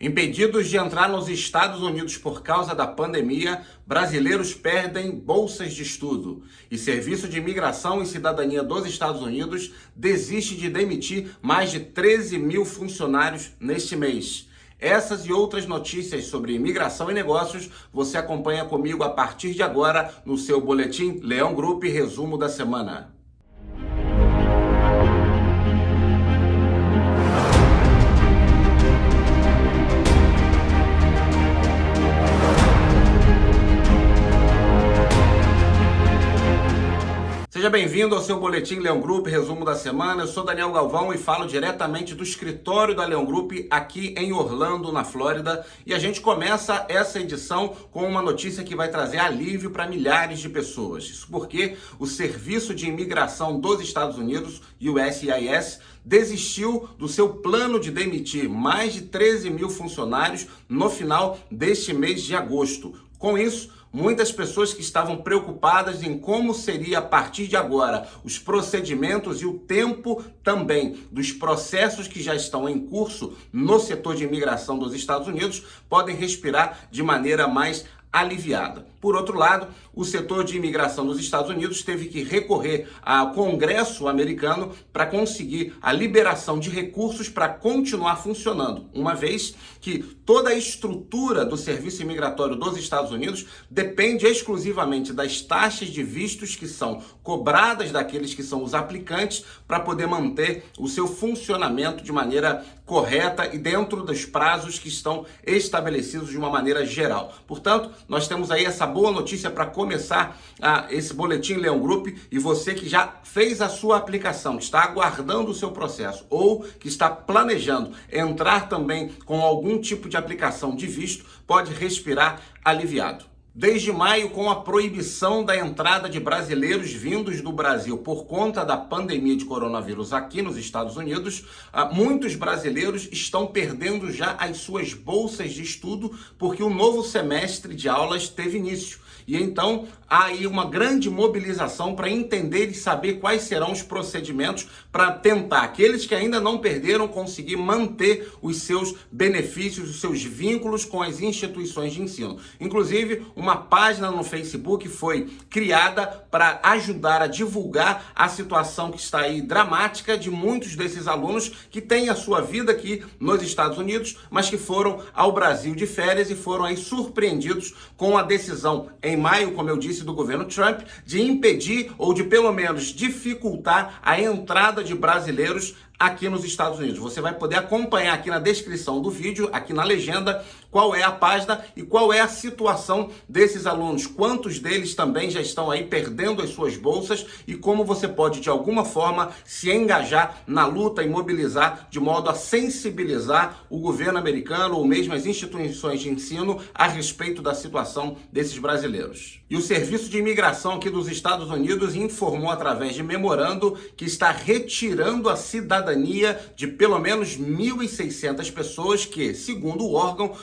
Impedidos de entrar nos Estados Unidos por causa da pandemia, brasileiros perdem bolsas de estudo. E Serviço de Imigração e Cidadania dos Estados Unidos desiste de demitir mais de 13 mil funcionários neste mês. Essas e outras notícias sobre imigração e negócios você acompanha comigo a partir de agora no seu Boletim Leão Group Resumo da Semana. Seja bem-vindo ao seu Boletim Leão Group, resumo da semana. Eu sou Daniel Galvão e falo diretamente do escritório da Leão Group aqui em Orlando, na Flórida. E a gente começa essa edição com uma notícia que vai trazer alívio para milhares de pessoas. Isso porque o Serviço de Imigração dos Estados Unidos, USCIS, desistiu do seu plano de demitir mais de 13 mil funcionários no final deste mês de agosto. Com isso, muitas pessoas que estavam preocupadas em como seria a partir de agora os procedimentos e o tempo também dos processos que já estão em curso no setor de imigração dos Estados Unidos podem respirar de maneira mais aliviada. Por outro lado, o setor de imigração dos Estados Unidos teve que recorrer ao Congresso americano para conseguir a liberação de recursos para continuar funcionando, uma vez que toda a estrutura do serviço imigratório dos Estados Unidos depende exclusivamente das taxas de vistos que são cobradas daqueles que são os aplicantes para poder manter o seu funcionamento de maneira correta e dentro dos prazos que estão estabelecidos de uma maneira geral. Portanto, nós temos aí essa boa notícia para começar esse Boletim Leão Group, e você que já fez a sua aplicação, que está aguardando o seu processo ou que está planejando entrar também com algum tipo de aplicação de visto, pode respirar aliviado. Desde maio, com a proibição da entrada de brasileiros vindos do Brasil por conta da pandemia de coronavírus aqui nos Estados Unidos, muitos brasileiros estão perdendo já as suas bolsas de estudo porque o novo semestre de aulas teve início. E então há aí uma grande mobilização para entender e saber quais serão os procedimentos para tentar aqueles que ainda não perderam conseguir manter os seus benefícios, os seus vínculos com as instituições de ensino. Inclusive, uma página no Facebook foi criada para ajudar a divulgar a situação que está aí dramática de muitos desses alunos que têm a sua vida aqui nos Estados Unidos, mas que foram ao Brasil de férias e foram aí surpreendidos com a decisão em maio, como eu disse, do governo Trump, de impedir ou de pelo menos dificultar a entrada de brasileiros aqui nos Estados Unidos. Você vai poder acompanhar aqui na descrição do vídeo, aqui na legenda, qual é a página e qual é a situação desses alunos, quantos deles também já estão aí perdendo as suas bolsas e como você pode, de alguma forma, se engajar na luta e mobilizar de modo a sensibilizar o governo americano ou mesmo as instituições de ensino a respeito da situação desses brasileiros. E o Serviço de Imigração aqui dos Estados Unidos informou através de memorando que está retirando a cidadania de pelo menos 1.600 pessoas que, segundo o órgão,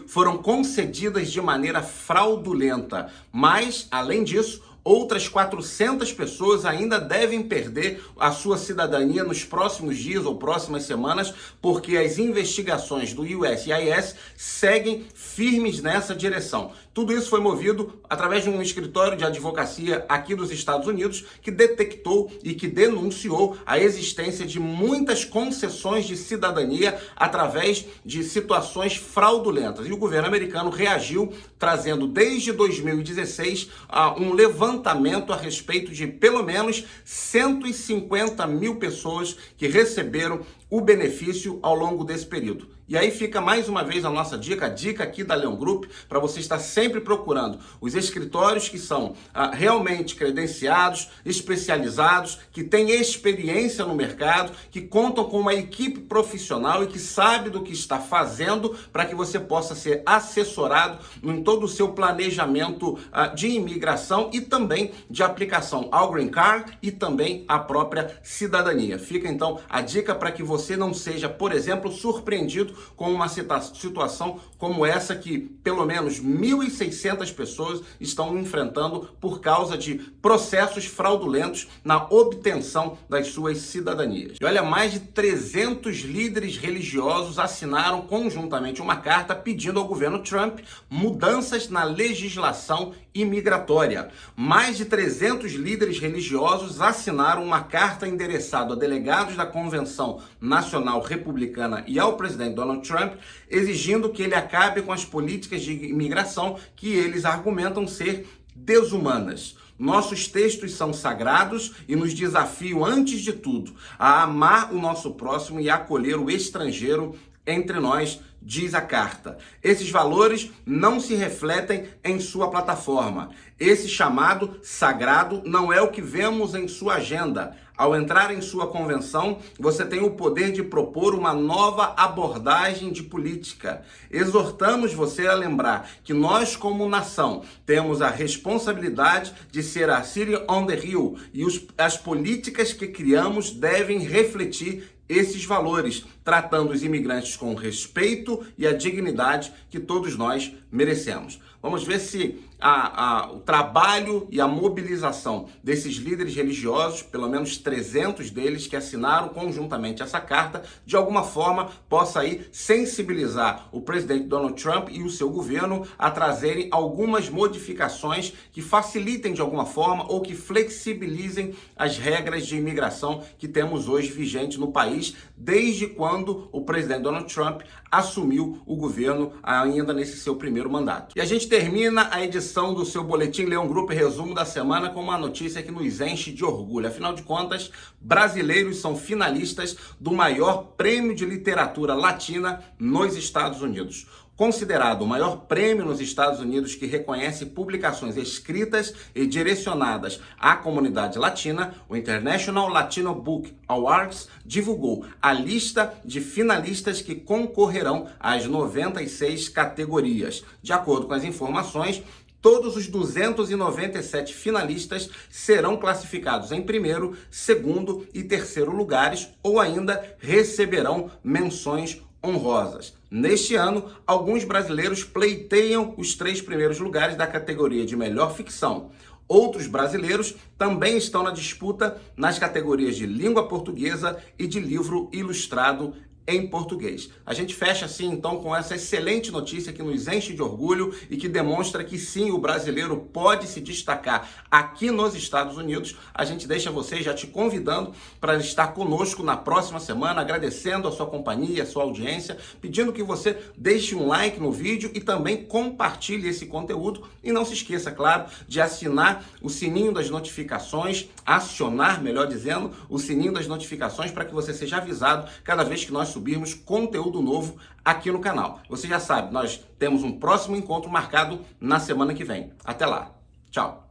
foram concedidas de maneira fraudulenta. Mas, além disso, outras 400 pessoas ainda devem perder a sua cidadania nos próximos dias ou próximas semanas, porque as investigações do USCIS seguem firmes nessa direção. Tudo isso foi movido através de um escritório de advocacia aqui dos Estados Unidos que detectou e que denunciou a existência de muitas concessões de cidadania através de situações fraudulentas. E o governo americano reagiu, trazendo desde 2016 um levantamento a respeito de pelo menos 150 mil pessoas que receberam o benefício ao longo desse período. E aí fica mais uma vez a nossa dica, a dica aqui da Leão Group, para você estar sempre procurando os escritórios que são realmente credenciados, especializados, que têm experiência no mercado, que contam com uma equipe profissional e que sabe do que está fazendo para que você possa ser assessorado em todo o seu planejamento de imigração e também de aplicação ao Green Card e também à própria cidadania. Fica então a dica para que você não seja, por exemplo, surpreendido com uma situação como essa que pelo menos 1.600 pessoas estão enfrentando por causa de processos fraudulentos na obtenção das suas cidadanias. E olha, mais de 300 líderes religiosos assinaram conjuntamente uma carta pedindo ao governo Trump mudanças na legislação imigratória. Mais de 300 líderes religiosos assinaram uma carta endereçada a delegados da Convenção Nacional Republicana e ao presidente Donald Trump, exigindo que ele acabe com as políticas de imigração que eles argumentam ser desumanas. Nossos textos são sagrados e nos desafiam, antes de tudo, a amar o nosso próximo e a acolher o estrangeiro entre nós, diz a carta. Esses valores não se refletem em sua plataforma. Esse chamado sagrado não é o que vemos em sua agenda. Ao entrar em sua convenção, você tem o poder de propor uma nova abordagem de política. Exortamos você a lembrar que nós, como nação, temos a responsabilidade de ser a City on the Hill e as políticas que criamos devem refletir esses valores, tratando os imigrantes com o respeito e a dignidade que todos nós merecemos. Vamos ver se o trabalho e a mobilização desses líderes religiosos, pelo menos 300 deles que assinaram conjuntamente essa carta, de alguma forma possa aí sensibilizar o presidente Donald Trump e o seu governo a trazerem algumas modificações que facilitem de alguma forma ou que flexibilizem as regras de imigração que temos hoje vigente no país, desde quando o presidente Donald Trump assumiu o governo ainda nesse seu primeiro mandato. E a gente termina a edição do seu Boletim Leão Group Resumo da Semana com uma notícia que nos enche de orgulho. Afinal de contas, brasileiros são finalistas do maior prêmio de literatura latina nos Estados Unidos. Considerado o maior prêmio nos Estados Unidos que reconhece publicações escritas e direcionadas à comunidade latina, o International Latino Book Awards divulgou a lista de finalistas que concorrerão às 96 categorias. De acordo com as informações, todos os 297 finalistas serão classificados em primeiro, segundo e terceiro lugares ou ainda receberão menções honrosas. Neste ano, alguns brasileiros pleiteiam os 3 primeiros lugares da categoria de melhor ficção. Outros brasileiros também estão na disputa nas categorias de língua portuguesa e de livro ilustrado em português. A gente fecha assim então com essa excelente notícia que nos enche de orgulho e que demonstra que sim, o brasileiro pode se destacar aqui nos Estados Unidos. A gente deixa você já te convidando para estar conosco na próxima semana, agradecendo a sua companhia, a sua audiência, pedindo que você deixe um like no vídeo e também compartilhe esse conteúdo e não se esqueça, claro, de assinar o sininho das notificações, acionar, melhor dizendo, o sininho das notificações para que você seja avisado cada vez que nós subirmos conteúdo novo aqui no canal. Você já sabe, nós temos um próximo encontro marcado na semana que vem. Até lá. Tchau.